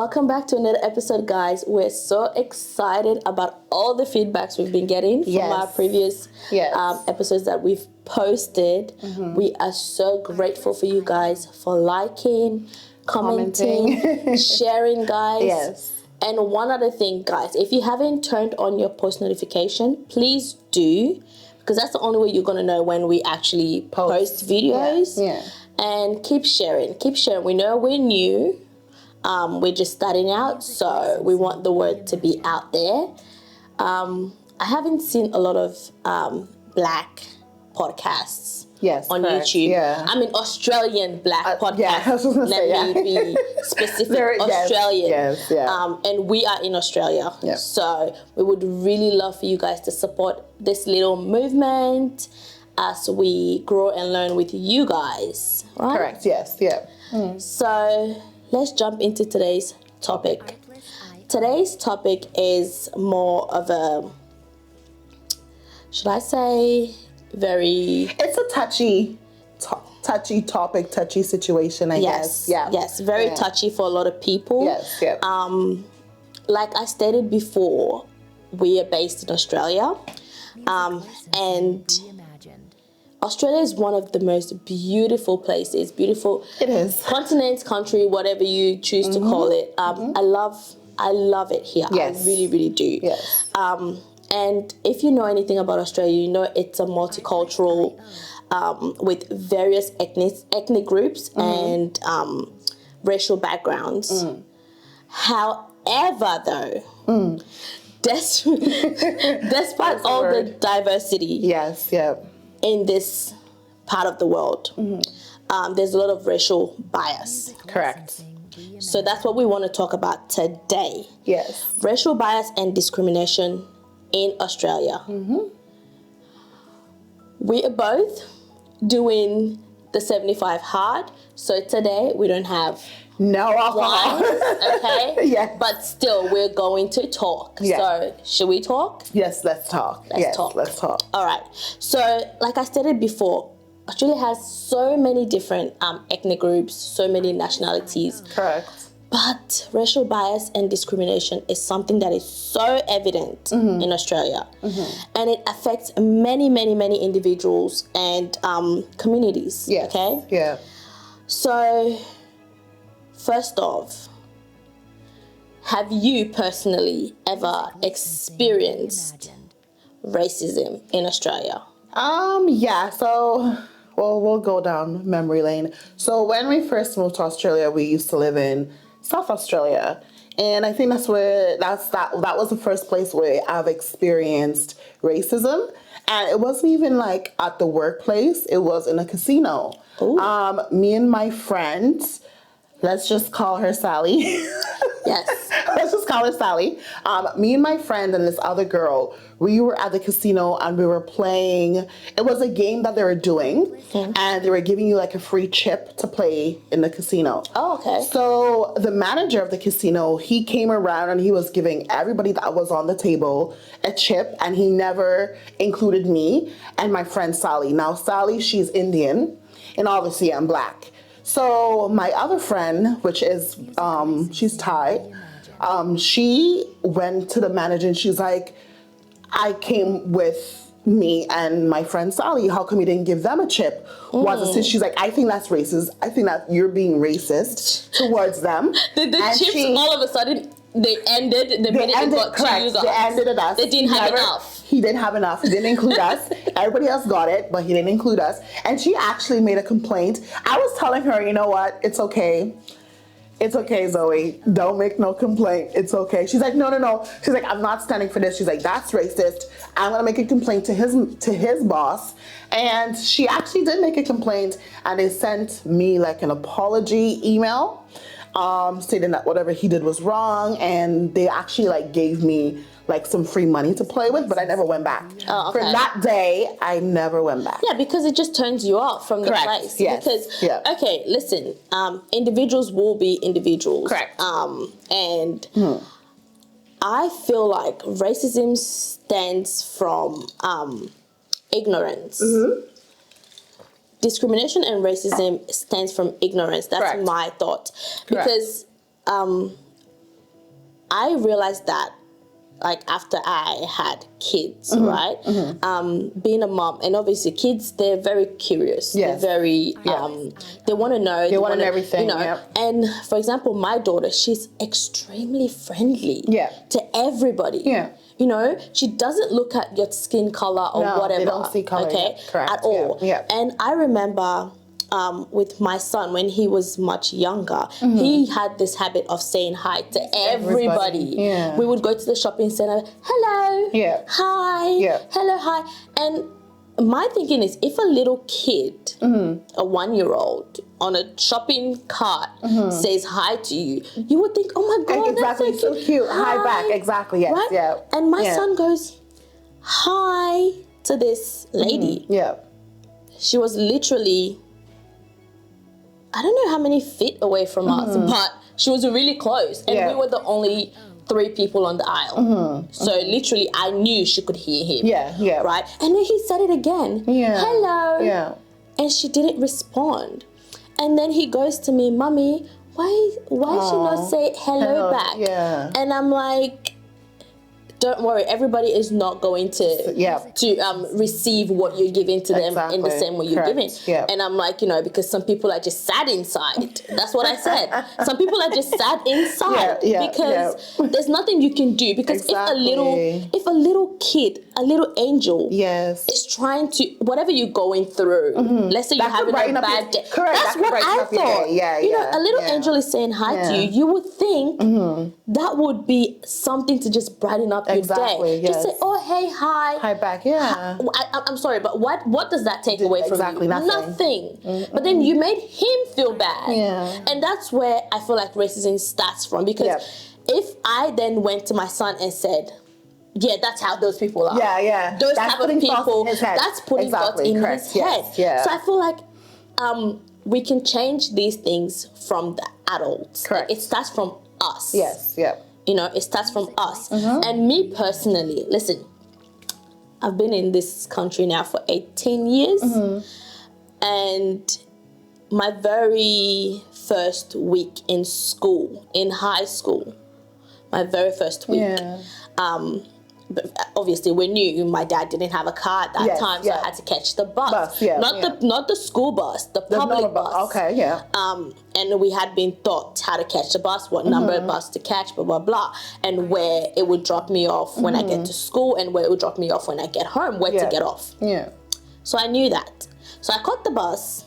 Welcome back to another episode, guys. We're so excited about all the feedbacks we've been getting from our previous episodes that we've posted. We are so grateful for you guys for liking, commenting, sharing, guys. And one other thing, guys, if you haven't turned on your post notification, please do, because that's the only way you're going to know when we actually post videos. And keep sharing. We know we're new. We're just starting out, so we want the word to be out there. I haven't seen a lot of black podcasts on YouTube. I mean, Australian black podcasts. Let me be specific. Australian. And we are in Australia. So we would really love for you guys to support this little movement as we grow and learn with you guys. Right? Correct, So let's jump into today's topic. Today's topic is more of a, should I say, it's a touchy topic, touchy situation, I guess. Yes, very touchy for a lot of people. Like I stated before, we are based in Australia, and Australia is one of the most beautiful places. It is. Continent, country, whatever you choose to call it. I love it here. I really, really do. And if you know anything about Australia, you know it's a multicultural with various ethnic groups and racial backgrounds. However, though, despite all the diversity in this part of the world, there's a lot of racial bias. Correct. So that's what we want to talk about today. Racial bias and discrimination in Australia. We are both doing the 75 hard. So today we don't have no alcohol. Okay? But still, we're going to talk. So should we talk? Yes, let's talk. Let's talk. All right. So like I stated before, Australia has so many different ethnic groups, so many nationalities. Correct. But racial bias and discrimination is something that is so evident in Australia. And it affects many, many, many individuals and communities. Okay? So, first off, have you personally ever experienced racism in Australia? So, well, we'll go down memory lane. So when we first moved to Australia, we used to live in South Australia. And I think that was the first place where I've experienced racism. And it wasn't even like at the workplace, it was in a casino. Me and my friend, let's just call her Sally. Let's just call her Sally. Me and my friend and this other girl, we were at the casino and we were playing. It was a game that they were doing, and they were giving you like a free chip to play in the casino. So the manager of the casino, he came around and he was giving everybody that was on the table a chip, and he never included me and my friend Sally. Now Sally, she's Indian, and obviously I'm black. So my other friend, which is, she's Thai, she went to the manager and she's like, I came with me and my friend Sally. How come you didn't give them a chip? She's like, I think that's racist. I think that you're being racist towards them. Did the chips all of a sudden, they ended the minute it got to you guys? They ended at us. They didn't have enough. He didn't have enough. He didn't include us. Everybody else got it, but he didn't include us. And she actually made a complaint. I was telling her, you know what? It's okay. It's okay, Zoe. Don't make no complaint. It's okay. She's like, no. She's like, I'm not standing for this. She's like, that's racist. I'm gonna make a complaint to his boss. And she actually did make a complaint, and they sent me like an apology email, stating that whatever he did was wrong, and they actually like gave me like some free money to play with, but I never went back. For that day, I never went back. Yeah, because it just turns you off from the place. Because, okay, listen, individuals will be individuals. And I feel like racism stems from ignorance. Discrimination and racism stems from ignorance. That's my thought. Because I realized that, like, after I had kids, right? Being a mom, and obviously kids, they're very curious. Yes. They're very, they want to know. They want to know everything, And for example, my daughter, she's extremely friendly to everybody. Yeah. You know, she doesn't look at your skin color or whatever. They don't see color, correct. At all. Yeah. And I remember with my son, when he was much younger, he had this habit of saying hi to everybody. Yeah. We would go to the shopping center, hello, hi, hello, hi. And my thinking is, if a little kid, a 1-year-old, on a shopping cart says hi to you, you would think, oh my God, exactly, that's so cute. So cute. Hi back, exactly, yes, right? yeah. And my son goes, hi to this lady. Yeah. She was literally, I don't know how many feet away from us, but she was really close. And we were the only 3 people on the aisle. So literally, I knew she could hear him. Yeah. Right? And then he said it again. Hello. Yeah. And she didn't respond. And then he goes to me, Mommy, why she not say hello back? Yeah. And I'm like, don't worry, everybody is not going to receive what you're giving to them in the same way you're giving. Yeah. And I'm like, you know, because some people are just sad inside. That's what I said. Some people are just sad inside because there's nothing you can do. Because if a little kid, a little angel is trying to, whatever you're going through, let's say you're having a bad day. That's what I thought. You know, a little angel is saying hi to you. You would think that would be something to just brighten up your day. Just say, oh, hey, hi. Hi back, I'm sorry, but what does that take away from you? Nothing. But then you made him feel bad. And that's where I feel like racism starts from. Because if I then went to my son and said, yeah, that's how those people are. Those that's type of people, that's putting thoughts in his head. So I feel like we can change these things from the adults. Correct. It starts from us. You know, it starts from us. And me personally, listen, I've been in this country now for 18 years. And my very first week in school, in high school, my very first week, but obviously we're new. My dad didn't have a car at that time, so I had to catch the bus. Not the school bus, the public bus. And we had been taught how to catch the bus, what number of bus to catch, blah, blah, blah, and where it would drop me off when I get to school and where it would drop me off when I get home, where to get off. So I knew that. So I caught the bus,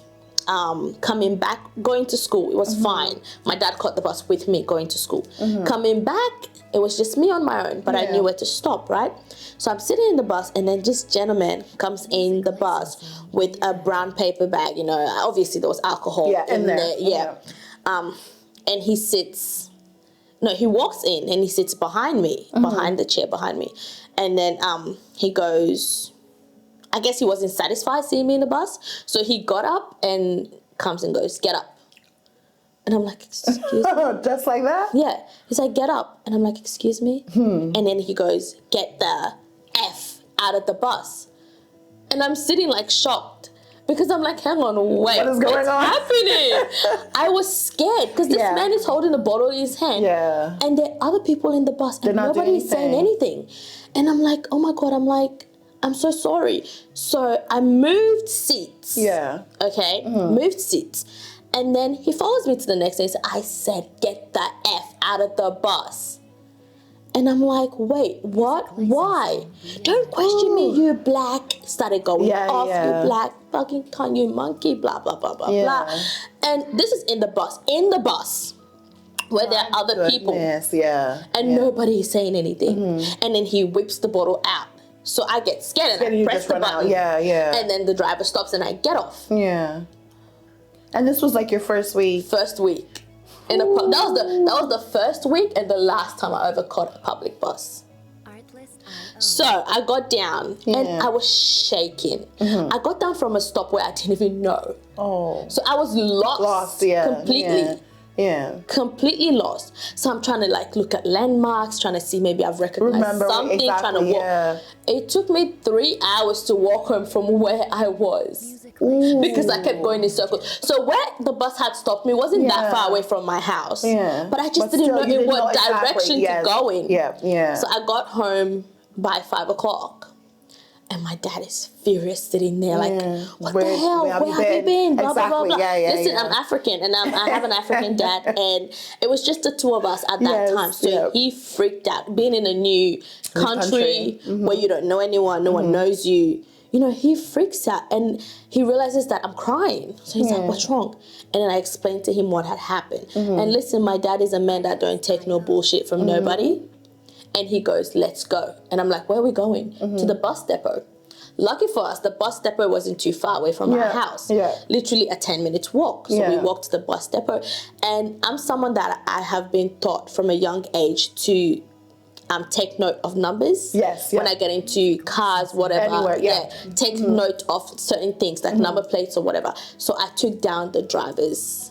coming back, going to school. It was fine. My dad caught the bus with me going to school. Coming back, it was just me on my own, but I knew where to stop, right? So I'm sitting in the bus, and then this gentleman comes in the bus with a brown paper bag. You know, obviously there was alcohol in there. And he sits, he walks in and he sits behind me, behind the chair behind me. And then he goes, I guess he wasn't satisfied seeing me in the bus. So he got up and comes and goes, get up. And I'm like, excuse me? Just like that? Yeah. He's like, get up. And I'm like, excuse me? And then he goes, get the F out of the bus. And I'm sitting like shocked because I'm like, hang on, wait. What is going on? Happening? I was scared because this man is holding a bottle in his hand. And there are other people in the bus and nobody is saying anything. And I'm like, oh my God, I'm so sorry. So I moved seats. Okay? Moved seats. And then he follows me to the next day and says, I said, get the F out of the bus. And I'm like, wait, what? Why? Don't question me, you black. Started going off, you black fucking cunt, you monkey, blah, blah, blah, blah, blah. And this is in the bus, where there are other people. And nobody is saying anything. And then he whips the bottle out. So I get scared and I press the button. And then the driver stops and I get off. And this was like your first week? First week. That was the first week and the last time I ever caught a public bus. So I got down and I was shaking. I got down from a stop where I didn't even know. So I was lost completely. Completely lost. So I'm trying to like look at landmarks, trying to see maybe I've recognized something, trying to walk. It took me 3 hours to walk home from where I was. because I kept going in circles. So where the bus had stopped me wasn't that far away from my house. Yeah. But I just didn't know in what direction to go in. Yeah. So I got home by 5 o'clock. And my dad is furious sitting there like, what the hell? Where have you been? Blah, blah, blah, blah. Listen, I'm African and I have an African dad, and it was just the two of us at that time. So he freaked out. Being in a new country where you don't know anyone, no one knows you, you know, he freaks out and he realizes that I'm crying. So he's like, what's wrong? And then I explained to him what had happened. And listen, my dad is a man that don't take no bullshit from nobody. And he goes, let's go. And I'm like, where are we going? To the bus depot. Lucky for us, the bus depot wasn't too far away from our house. Literally a 10-minute walk. So we walked to the bus depot. And I'm someone that I have been taught from a young age to take note of numbers. When I get into cars, whatever. Take note of certain things like number plates or whatever. So I took down the driver's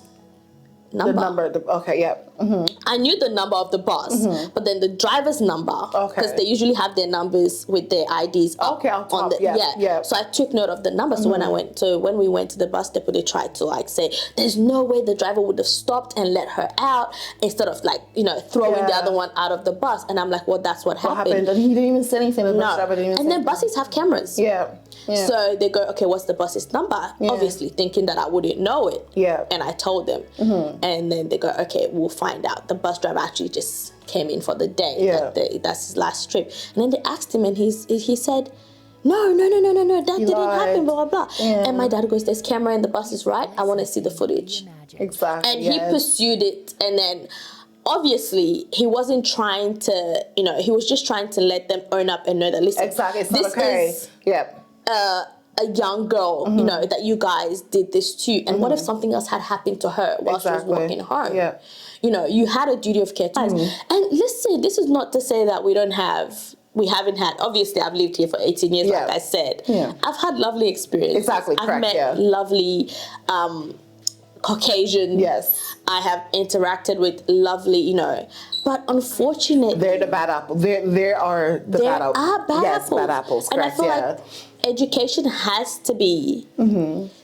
number. The number, I knew the number of the bus, but then the driver's number, because they usually have their numbers with their IDs up on the So I took note of the number. So when we went to the bus depot, they tried to like say, "There's no way the driver would have stopped and let her out," instead of like, you know, throwing the other one out of the bus. And I'm like, well, that's what happened. And he didn't even say anything. The bus driver didn't even and then buses have cameras. So they go, okay, what's the bus's number? Obviously thinking that I wouldn't know it. And I told them. And then they go, okay, we'll find out. The bus driver actually just came in for the day. That's his last trip. And then they asked him and he said, no, that didn't happen, blah, blah, blah. And my dad goes, there's camera in the buses, right? I want to see the footage. Exactly. And he pursued it, and then obviously he wasn't trying to, you know, he was just trying to let them own up and know that, listen, it's not okay. A young girl, you know, that you guys did this to, and what if something else had happened to her while she was walking home? You know, you had a duty of care. And listen, this is not to say that we haven't had, obviously I've lived here for 18 years, like I said. I've had lovely experiences. I've met lovely Caucasian. I have interacted with lovely, you know, but unfortunately, they're the bad apple. There are bad apples. Yes, bad apples. Correct, and I feel like education has to be,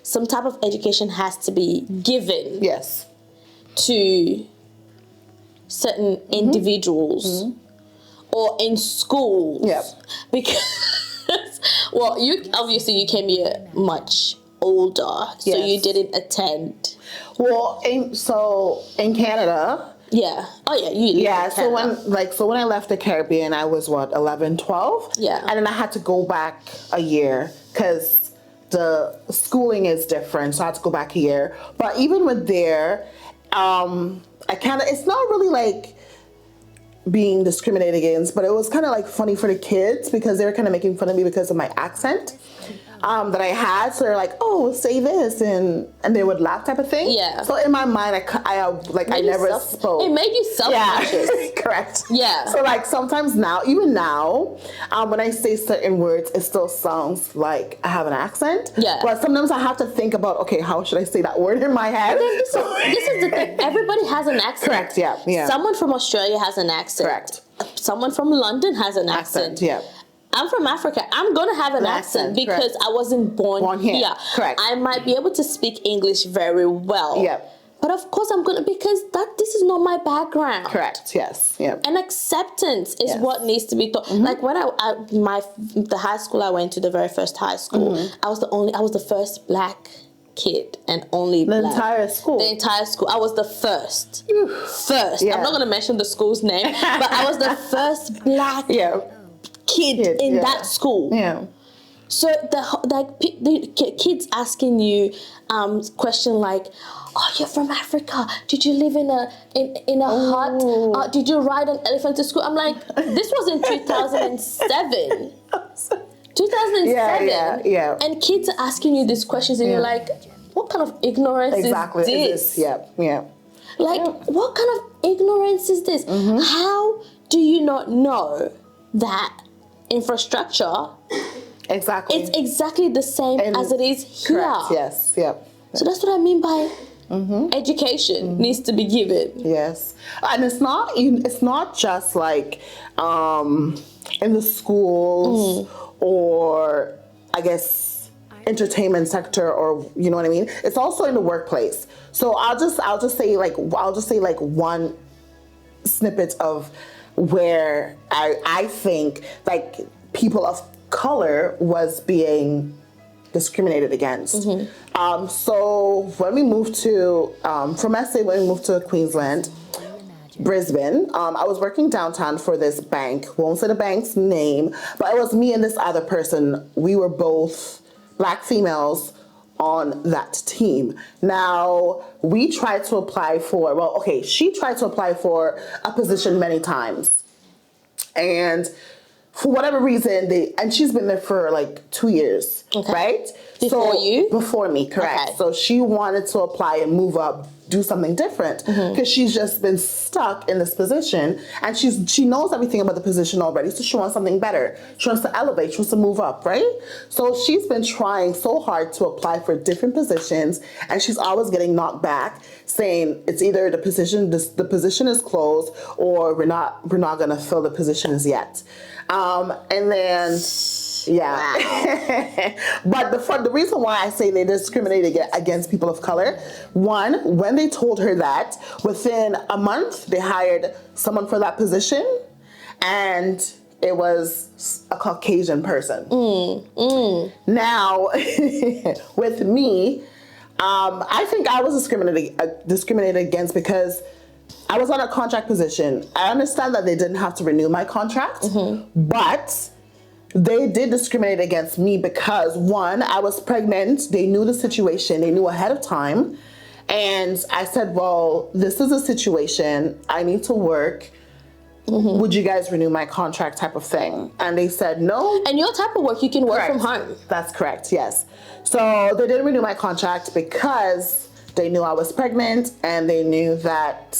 some type of education has to be given to certain individuals or in schools. Because, well, you came here much older, so you didn't attend. Well, in Canada. So when I left the Caribbean, I was 11, 12? And then I had to go back a year because the schooling is different, so I had to go back a year. But even with there, it's not really like being discriminated against, but it was kind of like funny for the kids because they were kind of making fun of me because of my accent that I had. So they're like, "Oh, say this," and they would laugh, type of thing. So in my mind, I never spoke. It made you self-conscious. Correct. So like sometimes now, even now, when I say certain words, it still sounds like I have an accent. But sometimes I have to think about, okay, how should I say that word in my head? This is the thing. Everybody has an accent. Correct. Yeah. Someone from Australia has an accent. Correct. Someone from London has an accent. I'm from Africa. I'm going to have an accent because I wasn't born here. Correct. I might be able to speak English very well. But of course I'm going to, because this is not my background. Correct. Yes. And acceptance is what needs to be taught. Like when the high school I went to, the very first high school, I was the first black kid and only black. The entire school. I was the first. I'm not going to mention the school's name, but I was the first black kid in that school. So the kids asking you question like, "Oh, you're from Africa. Did you live in a hut? Did you ride an elephant to school?" I'm like, this was in 2007. 2007. And kids are asking you these questions, and you're like, what kind of ignorance is this? Like, what kind of ignorance is this? How do you not know that infrastructure it's exactly the same as it is here? Correct. Yes. So that's what I mean by education needs to be given. And it's not just like in the schools or I guess entertainment sector, or you know what I mean. It's also in the workplace. So I'll just say like one snippet of where I think like people of color was being discriminated against. So when we moved to from SA, when we moved to Queensland, Brisbane, I was working downtown for this bank. Won't say the bank's name, but it was me and this other person. We were both Black females on that team. Now, we tried to apply for, she tried to apply for a position many times. And for whatever reason, and she's been there for like 2 years, right? Before you? Before me, correct. Okay. So she wanted to apply and move up, do something different, because she's just been stuck in this position, and she knows everything about the position already, so she wants something better. She wants to elevate, she wants to move up, right? So she's been trying so hard to apply for different positions, and she's always getting knocked back, saying it's either the position is closed, or we're not gonna fill the positions yet. And then but the reason why I say they discriminated against people of color, one, when they told her that, within a month they hired someone for that position, and it was a Caucasian person. Now, with me, I think I was discriminated against because I was on a contract position. I understand that they didn't have to renew my contract, but they did discriminate against me because, one, I was pregnant. They knew the situation. They knew ahead of time. And I said, well, this is a situation. I need to work. Would you guys renew my contract, type of thing? And they said no. And your type of work, you can work from home. That's correct, yes. So they didn't renew my contract because they knew I was pregnant, and they knew that,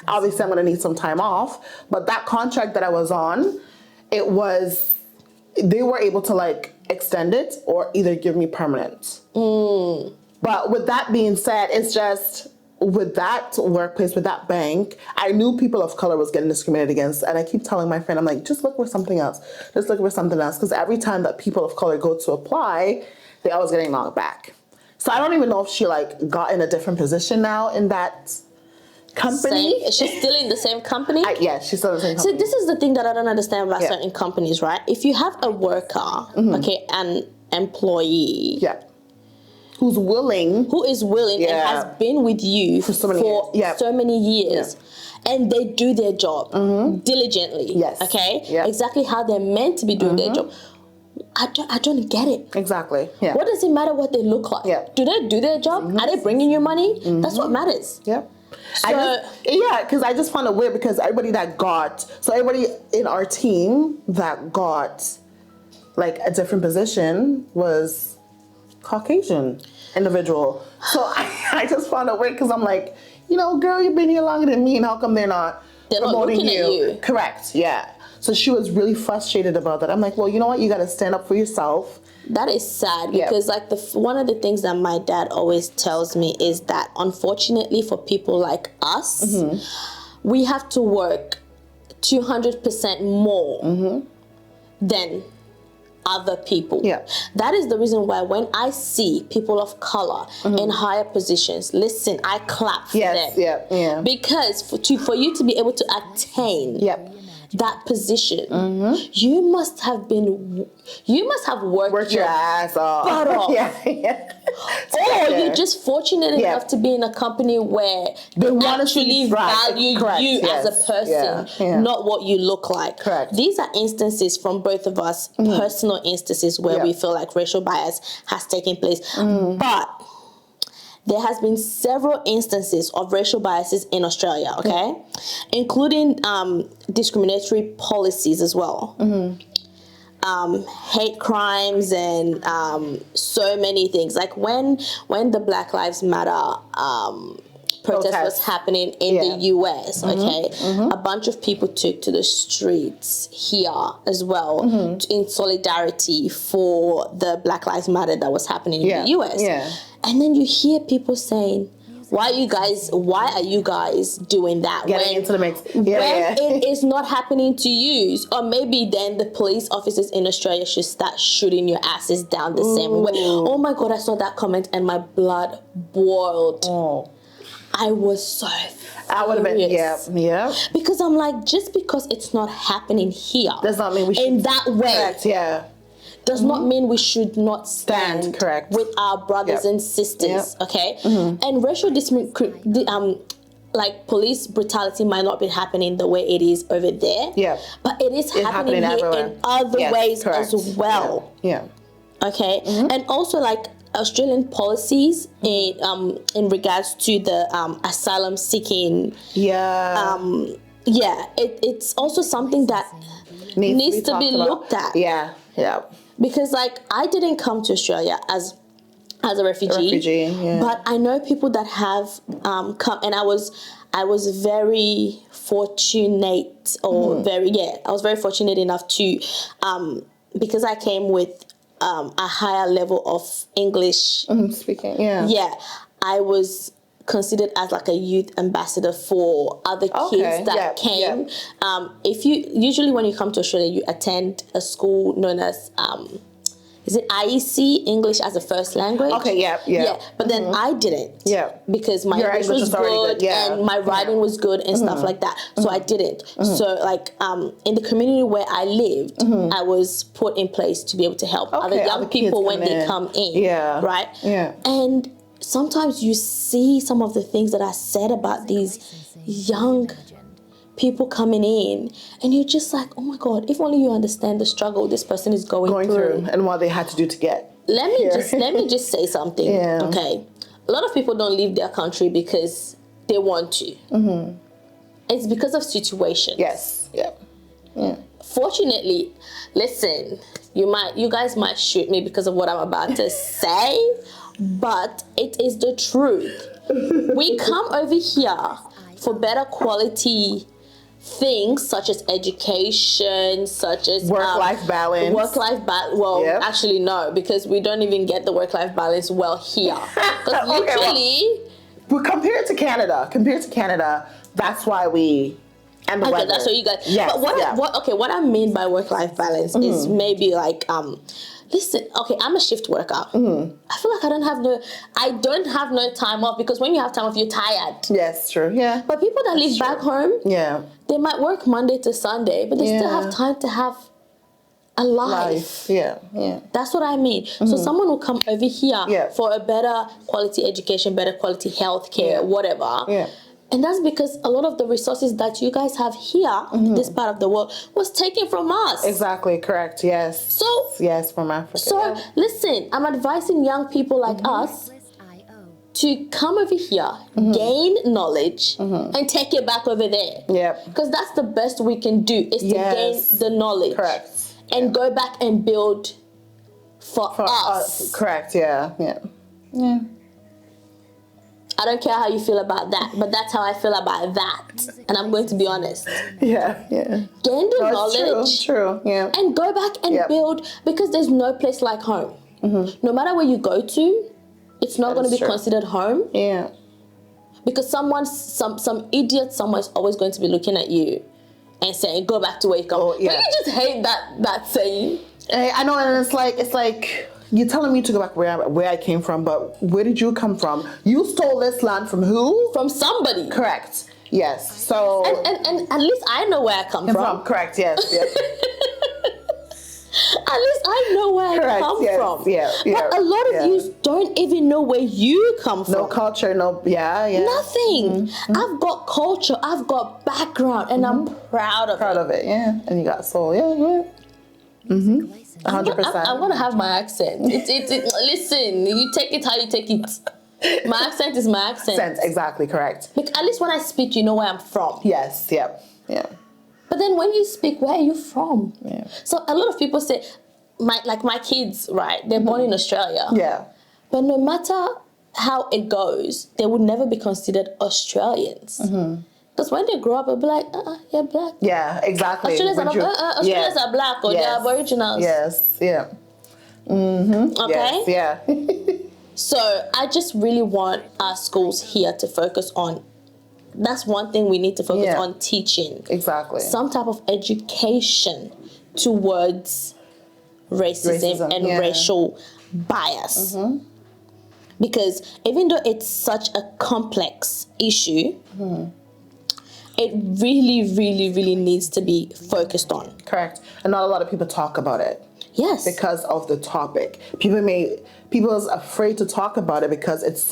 obviously I'm going to need some time off. But that contract that I was on, they were able to like extend it or either give me permanent. But with that being said, it's just with that workplace, with that bank, I knew people of color was getting discriminated against. And I keep telling my friend, I'm like, just look for something else. Just look for something else. Because every time that people of color go to apply, they always getting knocked back. So I don't even know if she like got in a different position now in that company. Is she still in the same company? Yeah, she's still in the same company. So this is the thing that I don't understand about certain companies, right? If you have a worker, an employee, who is willing and has been with you for so many years, and they do their job diligently, exactly how they're meant to be doing their job. I don't get it. Exactly. Yeah. What does it matter what they look like? Yeah. Do they do their job? Are they bringing you money? That's what matters. Yep. So, because I just found it weird because everybody in our team that got like a different position was Caucasian individual. So I just found it weird because I'm like, girl, you've been here longer than me, and how come they're not promoting you? Correct. Yeah. So she was really frustrated about that. I'm like, well, you know what? You got to stand up for yourself. That is sad because like one of the things that my dad always tells me is that unfortunately for people like us, we have to work 200% more than other people. Yeah. That is the reason why when I see people of color in higher positions, listen, I clap for them. Yeah. Because for you to be able to attain that position, you must have worked your ass off. Butt off. Or you're just fortunate enough to be in a company where they actually value you as a person, not what you look like. Correct. These are instances from both of us, personal instances where we feel like racial bias has taken place. But there has been several instances of racial biases in Australia, including discriminatory policies as well. Hate crimes and so many things. Like when the Black Lives Matter protest was happening in the US, a bunch of people took to the streets here as well in solidarity for the Black Lives Matter that was happening in the US. And then you hear people saying, Why are you guys doing that? Getting into the mix. It is not happening to you. Or maybe then the police officers in Australia should start shooting your asses down the same way. Oh my God, I saw that comment and my blood boiled. Oh. I was so I would have been, yeah. Because I'm like, just because it's not happening here does not mean we should. In that way. Correct, yeah. Does not mean we should not stand correct. with our brothers and sisters, okay? And racial like police brutality might not be happening the way it is over there, but it is happening here everywhere. In other ways as well. Okay, and also like Australian policies in regards to the asylum seeking. It's also something that needs to be looked at. Because like I didn't come to Australia as a refugee, but I know people that have come, and I was very fortunate, or I was very fortunate enough to because I came with a higher level of English speaking. I was considered as like a youth ambassador for other kids that came. If you usually when you come to Australia, you attend a school known as is it IEC, English as a first language? But then I didn't. Because my English was good and my writing was good and stuff like that. So I didn't. So like in the community where I lived, I was put in place to be able to help other young people when they come in. Right? And sometimes you see some of the things that are said about these young people coming in, and you're just like, oh my God, if only you understand the struggle this person is going through and what they had to do to get let me just say something. Okay, a lot of people don't leave their country because they want to. It's because of situations. Fortunately, listen, you guys might shoot me because of what I'm about to say, but it is the truth. We come over here for better quality things such as education, such as work-life balance. Actually no, because we don't even get the work-life balance well here. Because literally, compared to Canada, that's why we. And the weather. That's what you guys. But what I mean by work-life balance is maybe like listen, okay, I'm a shift worker. I feel like I don't have no time off, because when you have time off, you're tired. Yes, true. Yeah. But people that live back home, they might work Monday to Sunday, but they still have time to have a life. That's what I mean. So someone will come over here for a better quality education, better quality health care, whatever. And that's because a lot of the resources that you guys have here, this part of the world, was taken from us. Exactly, correct, yes. So, from Africa. So, listen, I'm advising young people like us to come over here, gain knowledge, and take it back over there. Because that's the best we can do, is to gain the knowledge. Correct. And go back and build for us. Correct, yeah. I don't care how you feel about that, but that's how I feel about that. And I'm going to be honest. Gain the knowledge. True. And go back and build, because there's no place like home. No matter where you go to, it's not going to be considered home. Because some idiot somewhere is always going to be looking at you and saying, go back to where you come. Don't you just hate that saying? I know, and it's like you're telling me to go back where I came from, but where did you come from? You stole this land from who? From somebody. Correct. Yes. So and at least I know where I come from. Correct. Yes. At least I know where I come from. But a lot of you don't even know where you come from. No culture, nothing. I've got culture, I've got background, and I'm proud of it. And you got soul, 100%. I'm gonna have my accent. Listen, you take it how you take it. My accent is my accent. Exactly, correct. At least when I speak, you know where I'm from. Yes, yeah. But then when you speak, where are you from? So a lot of people say, my kids, right? They're born in Australia. But no matter how it goes, they would never be considered Australians. Because when they grow up, they'll be like, you're black. Yeah, exactly. Australians are black, or they're aboriginals. Yes, Okay? Yes, So I just really want our schools here to focus on, that's one thing we need to focus on, teaching. Exactly. Some type of education towards racism and racial bias. Because even though it's such a complex issue, it really, really, really needs to be focused on. Correct. And not a lot of people talk about it. Yes. Because of the topic. People's afraid to talk about it because it's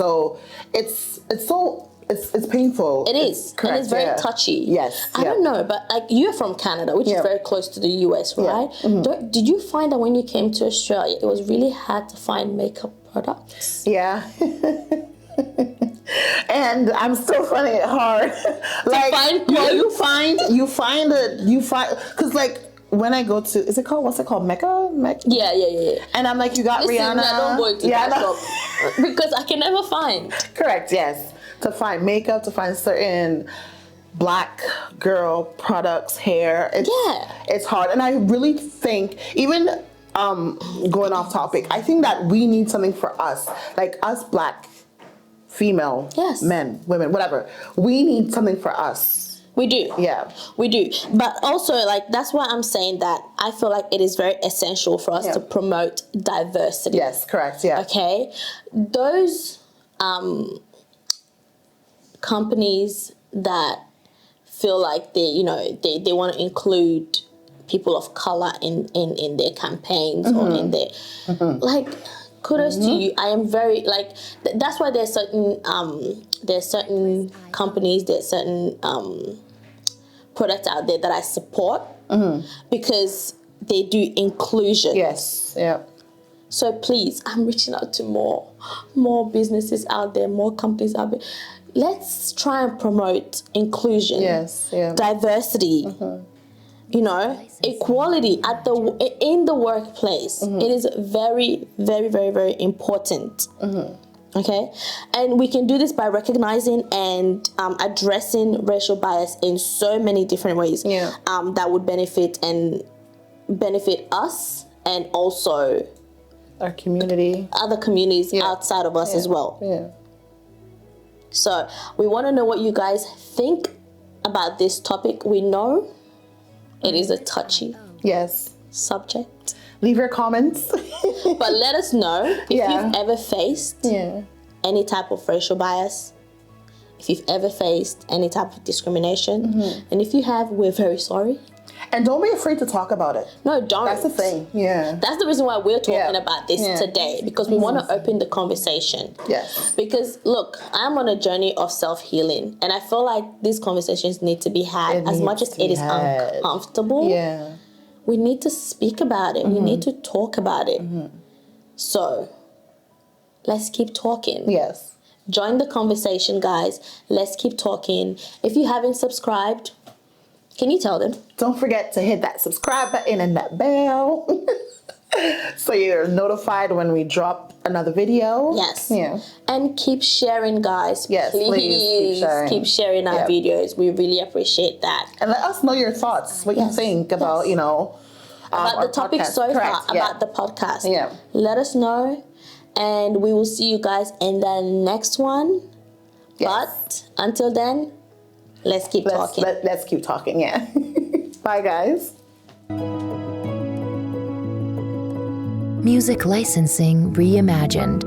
painful. It is. Correct. And it's very touchy. Yes. I don't know, but like you're from Canada, which is very close to the US, right? Did you find that when you came to Australia, it was really hard to find makeup products? Yeah. And I'm still finding it hard. You find because like when I go to, what's it called? Mecca? Yeah. And I'm like, you got Rihanna. I don't go to that shop because I can never find. Correct, yes. To find makeup, to find certain black girl products, hair. It's hard. And I really think, even going off topic, I think that we need something for us. Like us black female, men, women, whatever. We need something for us. We do. Yeah. We do. But also, like, that's why I'm saying that I feel like it is very essential for us to promote diversity. Yes, correct, yeah. Okay? Those companies that feel like they want to include people of color in their campaigns or in their, like, kudos to you. I am very, like, that's why there's certain companies, there's certain products out there that I support because they do inclusion. Yes, yeah. So please, I'm reaching out to more businesses out there, more companies out there. Let's try and promote inclusion, diversity, equality in the workplace. It is very, very, very, very important. Okay, and we can do this by recognizing and addressing racial bias in so many different ways. That would benefit us and also our community, other communities outside of us as well. So we want to know what you guys think about this topic. We know it is a touchy subject. Leave your comments. But let us know if you've ever faced any type of racial bias, if you've ever faced any type of discrimination. And if you have, we're very sorry. And don't be afraid to talk about it. No, don't. That's the thing. Yeah. That's the reason why we're talking about this today, because we want to open the conversation. Yes. Because look, I'm on a journey of self-healing, and I feel like these conversations need to be had as much as it is uncomfortable. Yeah. We need to speak about it. We need to talk about it. So, let's keep talking. Yes. Join the conversation, guys. Let's keep talking. If you haven't subscribed, can you tell them? Don't forget to hit that subscribe button and that bell so you're notified when we drop another video. Yes. Yeah. And keep sharing, guys. Yes, please keep sharing our videos. We really appreciate that. And let us know your thoughts, what you think about, about the topic podcast. So far, about the podcast. Yeah. Let us know, and we will see you guys in the next one. Yes. But until then, let's keep talking. Let's keep talking, yeah. Bye, guys. Music licensing reimagined.